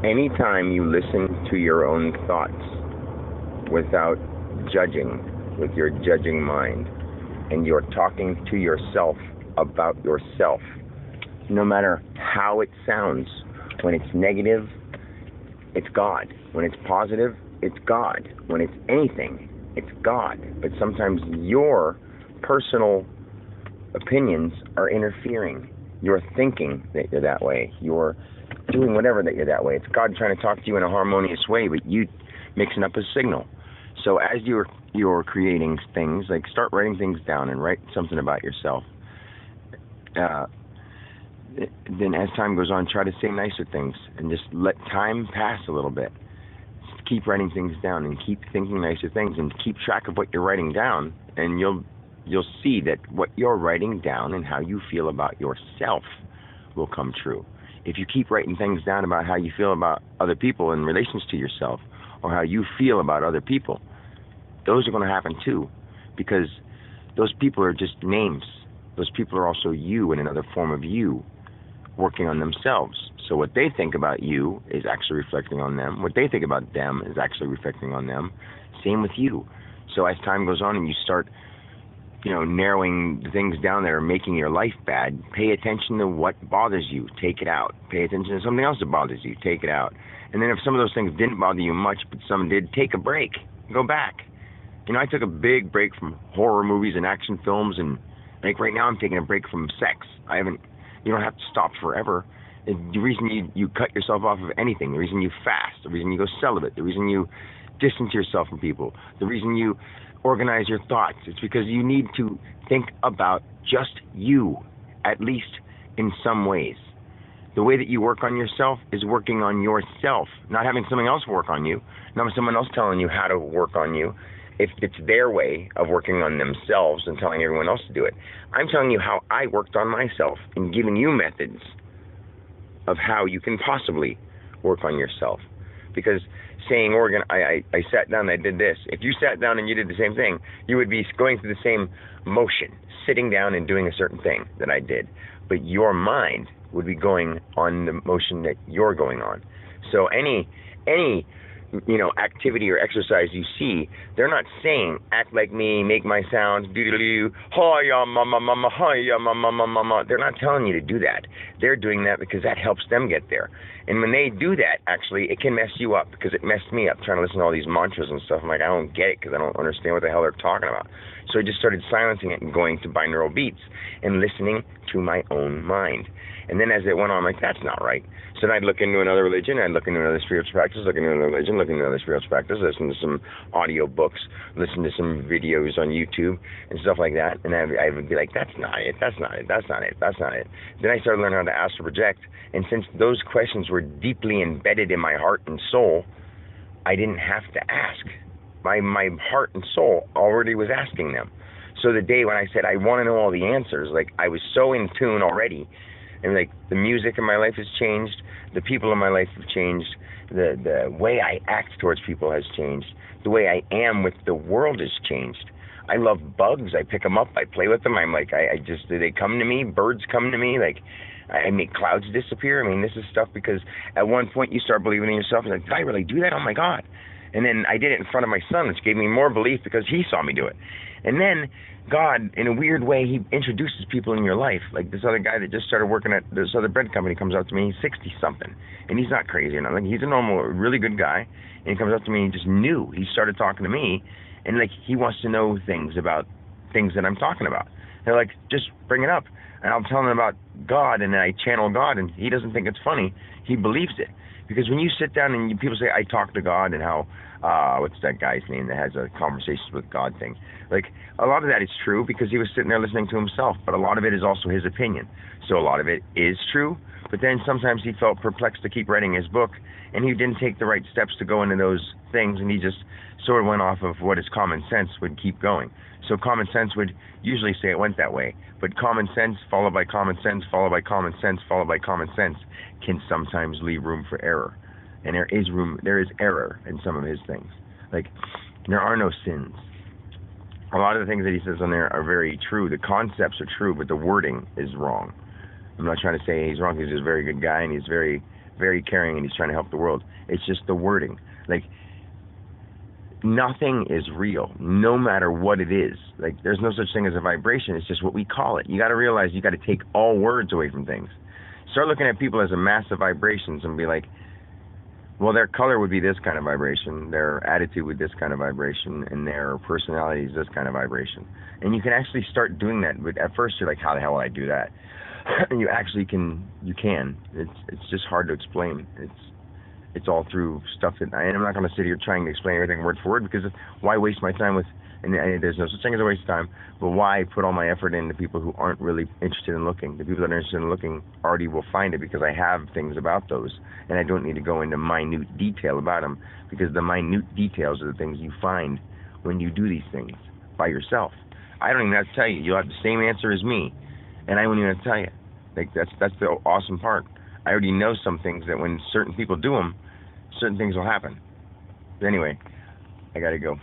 Anytime you listen to your own thoughts without judging, with your judging mind, and you're talking to yourself about yourself, no matter how it sounds, when it's negative, it's God. When it's positive, it's God. When it's anything, it's God. But sometimes your personal opinions are interfering. You're thinking that you're that way. You're doing whatever that you're that way. It's God trying to talk to you in a harmonious way, but you mixing up a signal. So as you're creating things, like start writing things down and write something about yourself. Then as time goes on, try to say nicer things and just let time pass a little bit. Just keep writing things down and keep thinking nicer things and keep track of what you're writing down, and you'll see that what you're writing down and how you feel about yourself will come true. If you keep writing things down about how you feel about other people in relations to yourself, or how you feel about other people, those are going to happen too, because those people are just names. Those people are also you in another form of you, working on themselves. So what they think about you is actually reflecting on them. What they think about them is actually reflecting on them. Same with you. So as time goes on and you start, narrowing the things down that are making your life bad, pay attention to what bothers you. Take it out. Pay attention to something else that bothers you. Take it out. And then if some of those things didn't bother you much, but some did, take a break. Go back. I took a big break from horror movies and action films, and like right now I'm taking a break from sex. You don't have to stop forever. The reason you cut yourself off of anything, the reason you fast, the reason you go celibate, the reason you distance yourself from people, the reason you organize your thoughts, it's because you need to think about just you, at least in some ways. The way that you work on yourself is working on yourself, not having someone else work on you, not someone else telling you how to work on you. If it's their way of working on themselves and telling everyone else to do it. I'm telling you how I worked on myself and giving you methods of how you can possibly work on yourself. Because saying, Oregon, I sat down and I did this. If you sat down and you did the same thing, you would be going through the same motion, sitting down and doing a certain thing that I did. But your mind would be going on the motion that you're going on. So any activity or exercise you see, they're not saying, act like me, make my sound, do-do-do, hi-ya, mama, hi-ya, mama. They're not telling you to do that. They're doing that because that helps them get there. And when they do that, actually, it can mess you up, because it messed me up trying to listen to all these mantras and stuff. I'm like, I don't get it because I don't understand what the hell they're talking about. So I just started silencing it and going to binaural beats and listening to my own mind. And then as it went on, I'm like, that's not right. So then I'd look into another religion, I'd look into another spiritual practice, look into another religion, look into another spiritual practice, listen to some audio books, listen to some videos on YouTube and stuff like that. And I would be like, that's not it, that's not it, that's not it, that's not it. Then I started learning how to astral project. And since those questions were deeply embedded in my heart and soul, I didn't have to ask. My heart and soul already was asking them. So the day when I said, I want to know all the answers, like I was so in tune already. And like the music in my life has changed, the people in my life have changed, the way I act towards people has changed, the way I am with the world has changed. I love bugs. I pick them up. I play with them. I'm like, they come to me. Birds come to me. Like, I make clouds disappear. I mean, this is stuff because at one point you start believing in yourself. You're like, did I really do that? Oh my God. And then I did it in front of my son, which gave me more belief because he saw me do it. And then God, in a weird way, he introduces people in your life. Like this other guy that just started working at this other bread company comes up to me. He's 60-something, and he's not crazy or nothing. He's a normal, really good guy. And he comes up to me and he just knew. He started talking to me, and like he wants to know things about things that I'm talking about. They're like, just bring it up. And I'm telling him about God, and then I channel God, and he doesn't think it's funny. He believes it. Because when you sit down and people say, I talk to God, and how, what's that guy's name that has a conversations with God thing? Like, a lot of that is true because he was sitting there listening to himself, but a lot of it is also his opinion. So a lot of it is true, but then sometimes he felt perplexed to keep writing his book, and he didn't take the right steps to go into those things, and he just sort of went off of what his common sense would keep going. So common sense would usually say it went that way, but common sense followed by common sense followed by common sense followed by common sense can sometimes leave room for error. And there is error in some of his things. Like, there are no sins. A lot of the things that he says on there are very true. The concepts are true, but the wording is wrong. I'm not trying to say he's wrong. He's just a very good guy, and he's very, very caring and he's trying to help the world. It's just the wording. Like, nothing is real, no matter what it is. Like, there's no such thing as a vibration. It's just what we call it. You got to realize you got to take all words away from things. Start looking at people as a mass of vibrations and be like, well, their color would be this kind of vibration, their attitude would this kind of vibration, and their personality is this kind of vibration. And you can actually start doing that. But at first you're like, how the hell would I do that? And you actually can. You can. It's just hard to explain. It's all through stuff that I'm not going to sit here trying to explain everything word for word, because why waste my time with, and there's no such thing as a waste of time, but why put all my effort into people who aren't really interested in looking? The people that are interested in looking already will find it, because I have things about those, and I don't need to go into minute detail about them, because the minute details are the things you find when you do these things by yourself. I don't even have to tell you. You'll have the same answer as me, and I won't even have to tell you. Like, that's the awesome part. I already know some things that when certain people do them, certain things will happen. But anyway, I gotta go.